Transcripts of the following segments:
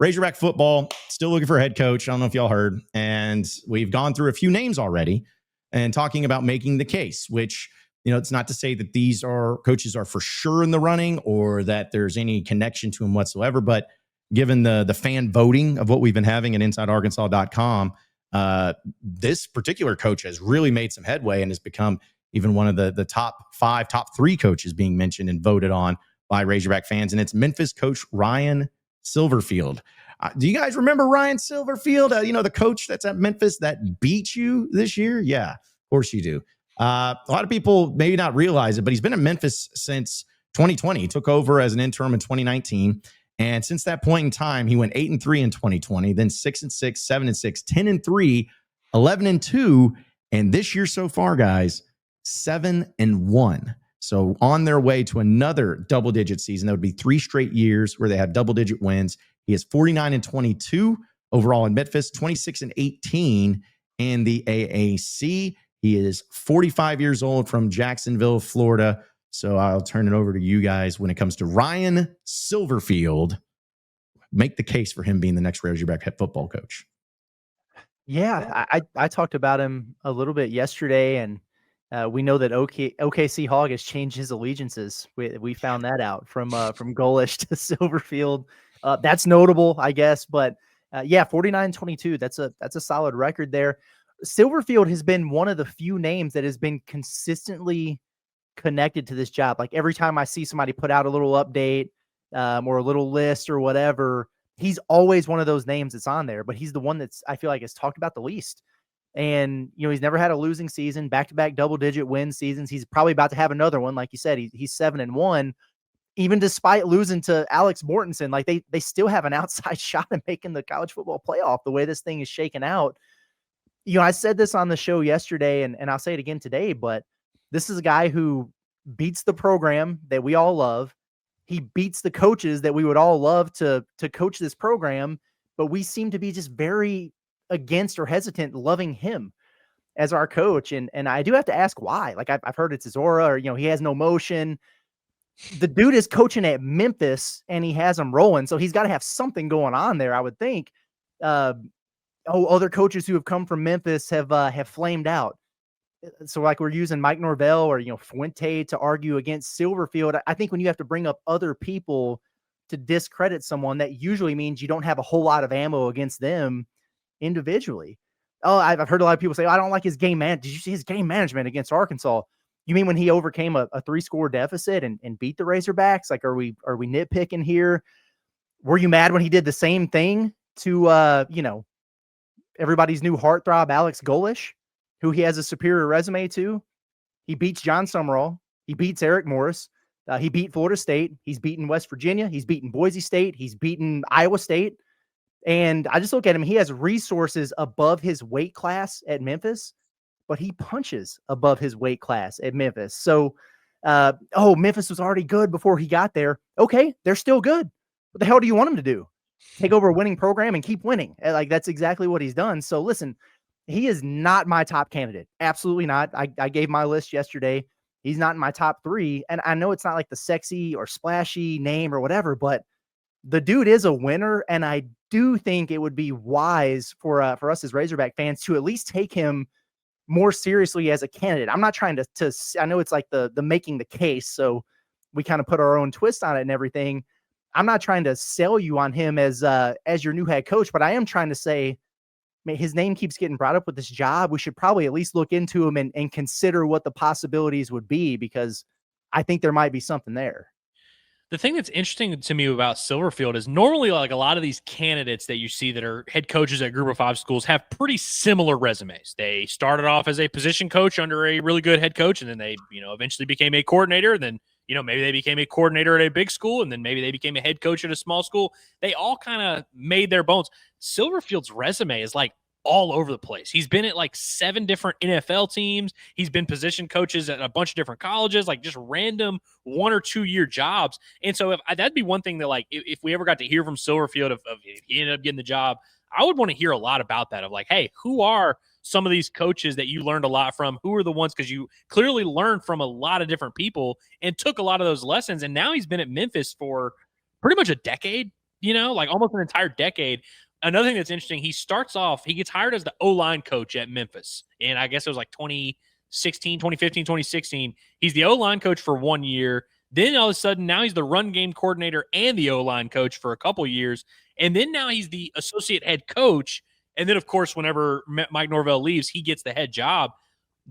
Razorback football, still looking for a head coach. I don't know if y'all heard. And we've gone through a few names already and talking about making the case, which, it's not to say that these coaches are for sure in the running or that there's any connection to them whatsoever. But given the fan voting of what we've been having at InsideArkansas.com, this particular coach has really made some headway and has become even one of the top 5, top 3 coaches being mentioned and voted on by Razorback fans. And it's Memphis coach Ryan Silverfield. Do you guys remember Ryan Silverfield? The coach that's at Memphis that beat you this year? Yeah, of course you do. A lot of people maybe not realize it, but he's been at Memphis since 2020. He took over as an interim in 2019. And since that point in time, he went 8-3 in 2020, then 6-6, 7-6, 10-3, 11-2. And this year so far, guys, 7-1. So on their way to another double-digit season. That would be 3 straight years where they have double-digit wins. He is 49-22 overall in Memphis, 26-18 in the AAC. He is 45 years old from Jacksonville, Florida. So I'll turn it over to you guys when it comes to Ryan Silverfield. Make the case for him being the next Razorback head football coach. Yeah, I talked about him a little bit yesterday, and we know that OKC Hog has changed his allegiances. We found that out from Golish to Silverfield. That's notable, I guess. But 49-22. That's a solid record there. Silverfield has been one of the few names that has been consistently connected to this job. Like every time I see somebody put out a little update or a little list or whatever, he's always one of those names that's on there. But he's the one that's I feel like is talked about the least. And he's never had a losing season, back-to-back double-digit win seasons. He's probably about to have another one, like you said. He's 7-1. Even despite losing to Alex Mortensen, like they still have an outside shot at making the college football playoff. The way this thing is shaken out. I said this on the show yesterday, and I'll say it again today, but this is a guy who beats the program that we all love. He beats the coaches that we would all love to coach this program, but we seem to be just very against or hesitant loving him as our coach. And I do have to ask why. Like I've heard it's his aura, or, he has no motion. The dude is coaching at Memphis and he has them rolling. So he's got to have something going on there, I would think. Other coaches who have come from Memphis have flamed out. So like we're using Mike Norvell or, Fuente to argue against Silverfield. I think when you have to bring up other people to discredit someone, that usually means you don't have a whole lot of ammo against them individually. Oh, I've heard a lot of people say, I don't like his game man. Did you see his game management against Arkansas? You mean when he overcame a 3-score deficit and beat the Razorbacks? Like, are we nitpicking here? Were you mad when he did the same thing to, everybody's new heartthrob, Alex Golish, who he has a superior resume to? He beats John Summerall. He beats Eric Morris. He beat Florida State. He's beaten West Virginia. He's beaten Boise State. He's beaten Iowa State. And I just look at him. He has resources above his weight class at Memphis, but he punches above his weight class at Memphis. So, Memphis was already good before he got there. Okay, they're still good. What the hell do you want him to do? Take over a winning program and keep winning? Like, that's exactly what he's done. So listen, he is not my top candidate. Absolutely not. I gave my list yesterday. He's not in my top 3. And I know it's not like the sexy or splashy name or whatever, but the dude is a winner. And I do think it would be wise for us as Razorback fans to at least take him more seriously as a candidate. I'm not trying to I know it's like the making the case. So we kind of put our own twist on it and everything. I'm not trying to sell you on him as your new head coach, but I am trying to say, man, his name keeps getting brought up with this job. We should probably at least look into him and consider what the possibilities would be, because I think there might be something there. The thing that's interesting to me about Silverfield is normally, like, a lot of these candidates that you see that are head coaches at Group of 5 schools have pretty similar resumes. They started off as a position coach under a really good head coach, and then they, eventually became a coordinator. And then, maybe they became a coordinator at a big school, and then maybe they became a head coach at a small school. They all kind of made their bones. Silverfield's resume is like all over the place. He's been at like 7 different NFL teams. He's been position coaches at a bunch of different colleges, like just random 1 or 2 year jobs. And so that'd be one thing that, like, if we ever got to hear from Silverfield, if he ended up getting the job, I would want to hear a lot about that, of like, hey, who are some of these coaches that you learned a lot from? Who are the ones? Because you clearly learned from a lot of different people and took a lot of those lessons. And now he's been at Memphis for pretty much a decade. like almost an entire decade. Another thing that's interesting, he gets hired as the O-line coach at Memphis. And I guess it was like 2016, 2015, 2016. He's the O-line coach for 1 year. Then all of a sudden, now he's the run game coordinator and the O-line coach for a couple years. And then now he's the associate head coach. And then, of course, whenever Mike Norvell leaves, he gets the head job.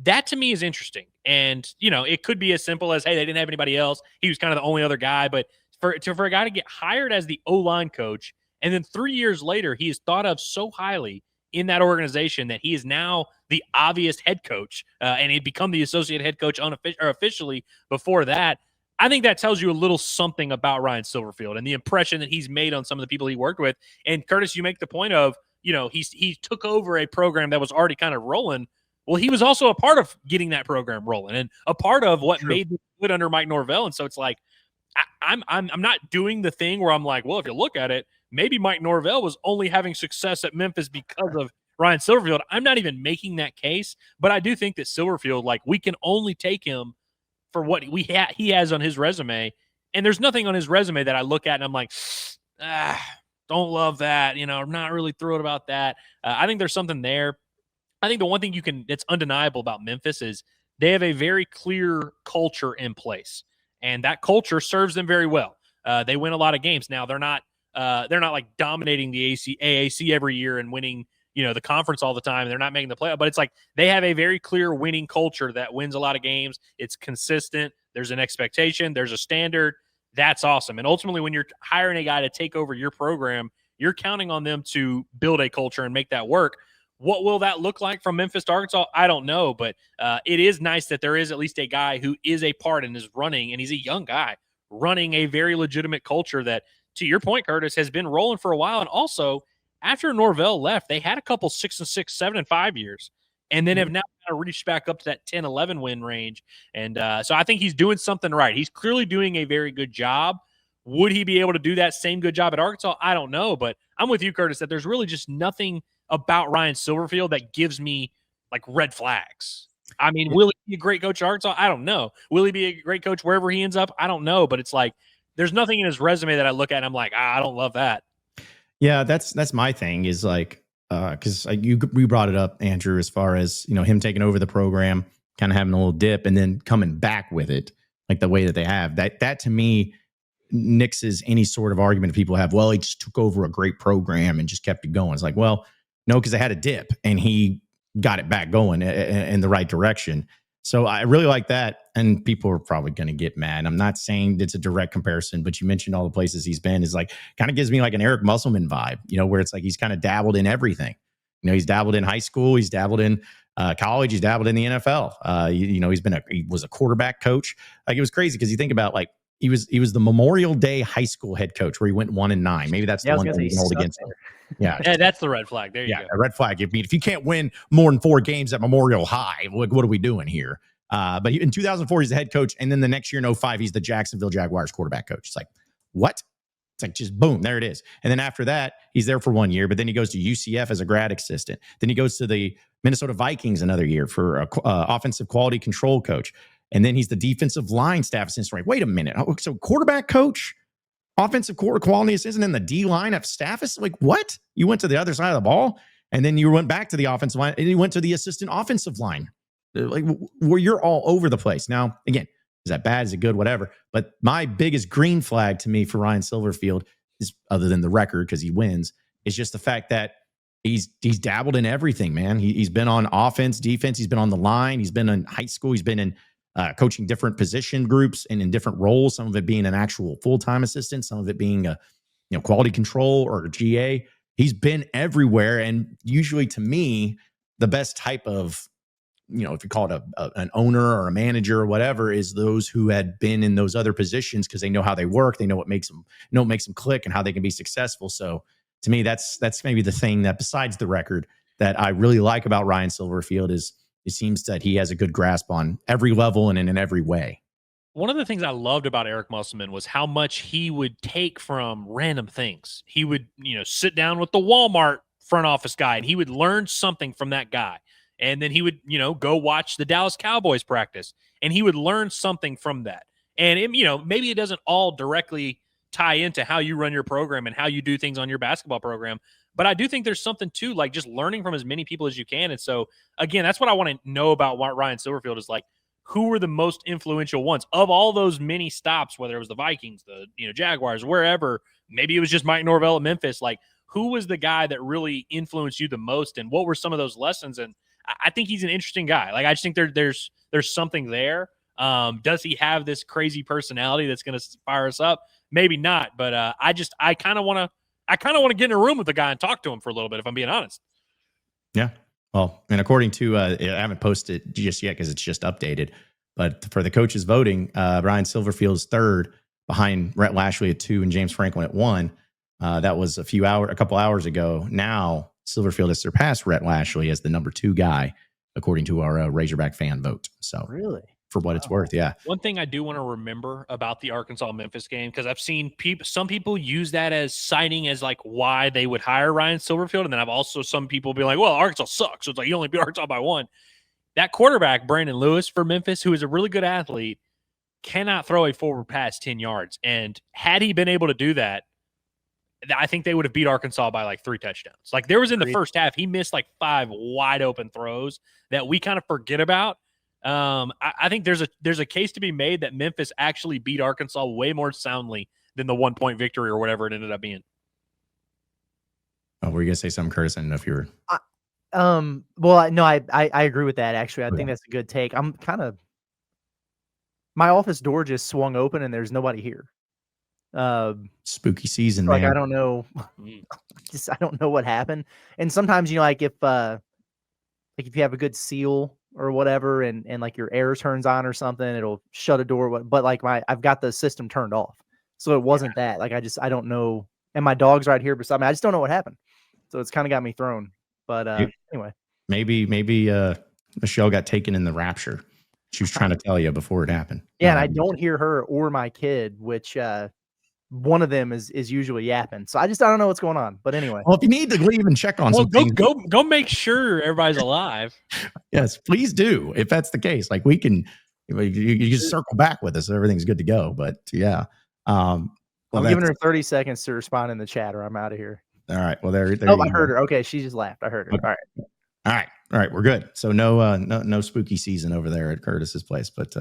That to me is interesting. And, it could be as simple as, hey, they didn't have anybody else. He was kind of the only other guy. But for a guy to get hired as the O-line coach, and then 3 years later, he is thought of so highly in that organization that he is now the obvious head coach, and he'd become the associate head coach officially before that. I think that tells you a little something about Ryan Silverfield and the impression that he's made on some of the people he worked with. And Curtis, you make the point of, he took over a program that was already kind of rolling. Well, he was also a part of getting that program rolling and a part of what made it good under Mike Norvell. And so it's like, I'm not doing the thing where I'm like, well, if you look at it, maybe Mike Norvell was only having success at Memphis because of Ryan Silverfield. I'm not even making that case, but I do think that Silverfield, like, we can only take him for what he has on his resume. And there's nothing on his resume that I look at and I'm like, don't love that. I'm not really thrilled about that. I think there's something there. I think the one thing that's undeniable about Memphis is they have a very clear culture in place, and that culture serves them very well. They win a lot of games. Now they're not like dominating the AAC every year and winning, the conference all the time. They're not making the playoff, but it's like they have a very clear winning culture that wins a lot of games. It's consistent. There's an expectation. There's a standard. That's awesome. And ultimately, when you're hiring a guy to take over your program, you're counting on them to build a culture and make that work. What will that look like from Memphis to Arkansas? I don't know, but it is nice that there is at least a guy who is a part and is running, and he's a young guy running a very legitimate culture that, to your point, Curtis, has been rolling for a while. And also, after Norvell left, they had a couple 6-6, 7-5 years, and then have now kind of reached back up to that 10-11 win range. And so I think he's doing something right. He's clearly doing a very good job. Would he be able to do that same good job at Arkansas? I don't know, but I'm with you, Curtis, that there's really just nothing about Ryan Silverfield that gives me like red flags. I mean, will he be a great coach at Arkansas? I don't know. Will he be a great coach wherever he ends up? I don't know, but it's like there's nothing in his resume that I look at and I'm like, I don't love that. Yeah, that's my thing is like, because you brought it up, Andrew, as far as, him taking over the program, kind of having a little dip and then coming back with it, like the way that they have. That to me nixes any sort of argument people have, well, he just took over a great program and just kept it going. It's like, well, no, because they had a dip and he got it back going in the right direction. So I really like that. And people are probably going to get mad. I'm not saying it's a direct comparison, but you mentioned all the places he's been is like, kind of gives me like an Eric Musselman vibe, where it's like, he's kind of dabbled in everything. He's dabbled in high school. He's dabbled in college. He's dabbled in the NFL. He was a quarterback coach. Like, it was crazy because you think about like, he was the Memorial Day high school head coach where he went 1-9. Maybe that's the one that he can hold against him. Yeah, that's the red flag. There you go. A red flag. I mean, if you can't win more than 4 games at Memorial High, what are we doing here? But in 2004, he's the head coach, and then the next year in 2005, he's the Jacksonville Jaguars quarterback coach. It's like, what? It's like, just boom, there it is. And then after that, he's there for 1 year, but then he goes to UCF as a grad assistant. Then he goes to the Minnesota Vikings another year for offensive quality control coach. And then he's the defensive line staff assistant. Wait a minute. So quarterback coach, offensive quality assistant, and the D line of staff is like, what? You went to the other side of the ball, and then you went back to the offensive line, and you went to the assistant offensive line. Like, where you're all over the place. Now, again, is that bad? Is it good? Whatever. But my biggest green flag to me for Ryan Silverfield is, other than the record, because he wins, is just the fact that he's dabbled in everything, man. He's been on offense, defense. He's been on the line. He's been in high school. He's been in coaching different position groups and in different roles. Some of it being an actual full-time assistant, some of it being a quality control or a GA. He's been everywhere, and usually, to me, the best type of, if you call it an owner or a manager or whatever, is those who had been in those other positions because they know how they work, they know what makes them click, and how they can be successful. So, to me, that's maybe the thing that, besides the record, that I really like about Ryan Silverfield is, it seems that he has a good grasp on every level and in every way. One of the things I loved about Eric Musselman was how much he would take from random things. He would, sit down with the Walmart front office guy and he would learn something from that guy. And then he would, go watch the Dallas Cowboys practice and he would learn something from that. And, maybe it doesn't all directly tie into how you run your program and how you do things on your basketball program. But I do think there's something to like just learning from as many people as you can. And so again, that's what I want to know about what Ryan Silverfield is like. Who were the most influential ones of all those many stops, whether it was the Vikings, the Jaguars, wherever, maybe it was just Mike Norvell at Memphis. Like, who was the guy that really influenced you the most, and what were some of those lessons? And I think he's an interesting guy. Like, I just think there's something there. Does he have this crazy personality that's going to fire us up? Maybe not, but I kind of want to get in a room with the guy and talk to him for a little bit, if I'm being honest. Yeah. Well, and according to, I haven't posted just yet because it's just updated, but for the coaches voting, Ryan Silverfield is third behind Rhett Lashley at 2 and James Franklin at 1. That was a couple hours ago. Now Silverfield has surpassed Rhett Lashley as the number 2 guy, according to our Razorback fan vote. So really, for what it's worth, yeah. One thing I do want to remember about the Arkansas-Memphis game, because I've seen some people use that as citing as like why they would hire Ryan Silverfield, and then I've also some people be like, well, Arkansas sucks, so it's like you only beat Arkansas by 1. That quarterback, Brandon Lewis for Memphis, who is a really good athlete, cannot throw a forward pass 10 yards. And had he been able to do that, I think they would have beat Arkansas by like 3 touchdowns. Like there was in the first half, he missed like 5 wide open throws that we kind of forget about. I think there's a case to be made that Memphis actually beat Arkansas way more soundly than the 1-point victory or whatever it ended up being. Oh, were you gonna say something, Curtis? I didn't know if you were. Well, no, I agree with that. Actually, I think that's a good take. I'm kind of, my office door just swung open and there's nobody here. Spooky season, like, man. I don't know. I don't know what happened. And sometimes, like if you have a good seal or whatever, and like your air turns on or something, it'll shut a door. But like I've got the system turned off, so it wasn't that. Like I don't know. And my dog's right here beside me. I just don't know what happened. So it's kind of got me thrown. But anyway, maybe Michelle got taken in the rapture. She was trying to tell you before it happened. Yeah, and I don't hear her or my kid, which one of them is usually yapping. So I don't know what's going on. But anyway. Well, if you need to leave and check on something, go make sure everybody's alive. Yes, please do. If that's the case, like you can just circle back with us. Everything's good to go. But yeah, I'm giving her 30 seconds to respond in the chat, or I'm out of here. All right. Well, there. Oh, I heard her. Okay, she just laughed. I heard her. Okay. All right. We're good. So no spooky season over there at Curtis's place, but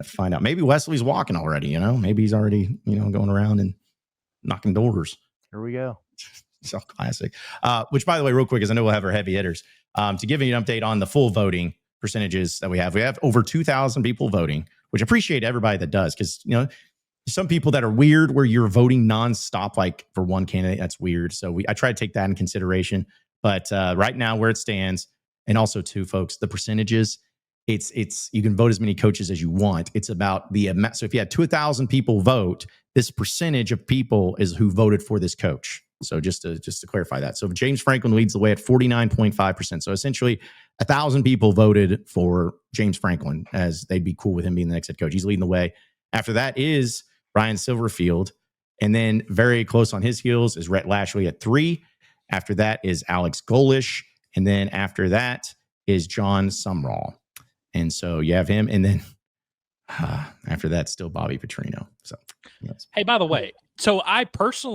find out. Maybe Wesley's walking already. Maybe he's already going around and knocking doors. Here we go. So classic. Which, by the way, real quick, because I know we'll have our heavy hitters. To give you an update on the full voting percentages that we have over 2,000 people voting, which I appreciate everybody that does, because some people that are weird where you're voting nonstop, like for one candidate. That's weird. So I try to take that in consideration. But right now, where it stands, and also too, folks, the percentages, it's you can vote as many coaches as you want. It's about the amount. So if you had 2,000 people vote, this percentage of people is who voted for this coach. So just to clarify that. So James Franklin leads the way at 49.5%. So essentially 1,000 people voted for James Franklin as they'd be cool with him being the next head coach. He's leading the way. After that is Ryan Silverfield. And then very close on his heels is Rhett Lashley at 3. After that is Alex Golish. And then after that is John Sumrall. And so you have him. And then after that, still Bobby Petrino. So, yes. Hey, by the way, so I just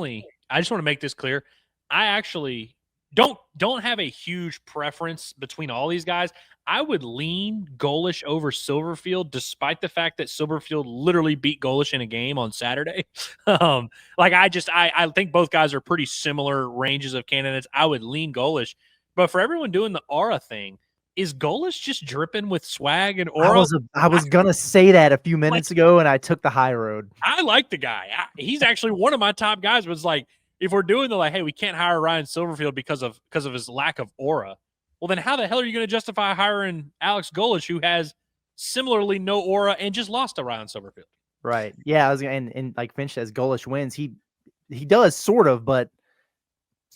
want to make this clear. I actually don't have a huge preference between all these guys. I would lean Golish over Silverfield, despite the fact that Silverfield literally beat Golish in a game on Saturday. I think both guys are pretty similar ranges of candidates. I would lean Golish, but for everyone doing the aura thing, is Golish just dripping with swag and aura? I was gonna say that a few minutes ago, and I took the high road. I like the guy. He's actually one of my top guys. Was like, if we're doing hey, we can't hire Ryan Silverfield because of his lack of aura. Well, then how the hell are you going to justify hiring Alex Golish, who has similarly no aura and just lost to Ryan Silverfield? Right. Yeah. And like Finch says, Golish wins. He does sort of, but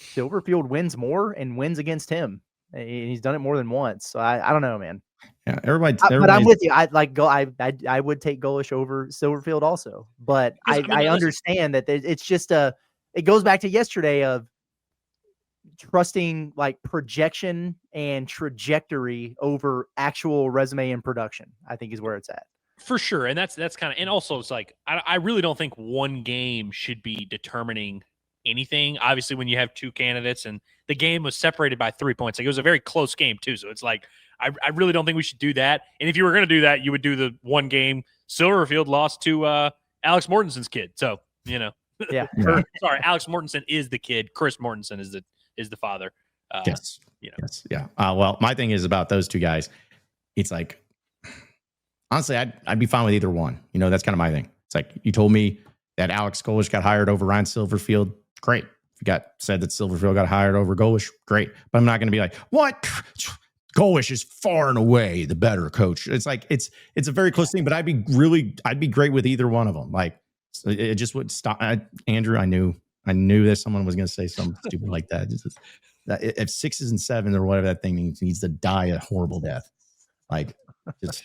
Silverfield wins more and wins against him. And he's done it more than once. So I don't know, man. Yeah, everybody. But I'm with you. I would take Golish over Silverfield also. But I understand that it's just it goes back to yesterday of trusting like projection and trajectory over actual resume and production, I think is where it's at. For sure. And that's kind of, and also it's like, I really don't think one game should be determining anything. Obviously, when you have two candidates and the game was separated by 3 points, like it was a very close game too. So it's like, I really don't think we should do that. And if you were going to do that, you would do the one game Silverfield lost to Alex Mortenson's kid. So, Yeah. sorry, Alex Mortensen is the kid. Chris Mortensen is the father. Yes. Yes. Yeah. Well, my thing is about those two guys. It's like, honestly, I'd be fine with either one. That's kind of my thing. It's like, you told me that Alex Golish got hired over Ryan Silverfield. Great. If you said that Silverfield got hired over Golish, great. But I'm not going to be like, what? Golish is far and away the better coach. It's like, it's a very close thing, but I'd be great with either one of them. Like, it just would stop. Andrew, I knew that someone was going to say something stupid like that. If 6s and 7s or whatever that thing needs to die a horrible death. Like, just.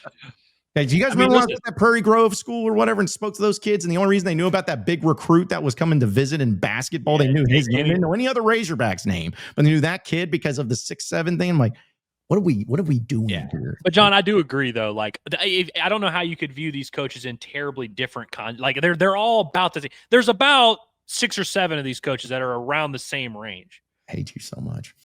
Hey, do you guys remember when I was at that Prairie Grove school or whatever and spoke to those kids? And the only reason they knew about that big recruit that was coming to visit in basketball, they knew his name. They didn't know any other Razorbacks name, but they knew that kid because of the 6-7 thing. I'm like, what are we doing here? But John, I do agree though. Like, I don't know how you could view these coaches in terribly different like they're all about the same. There's about 6 or 7 of these coaches that are around the same range. I hate you so much.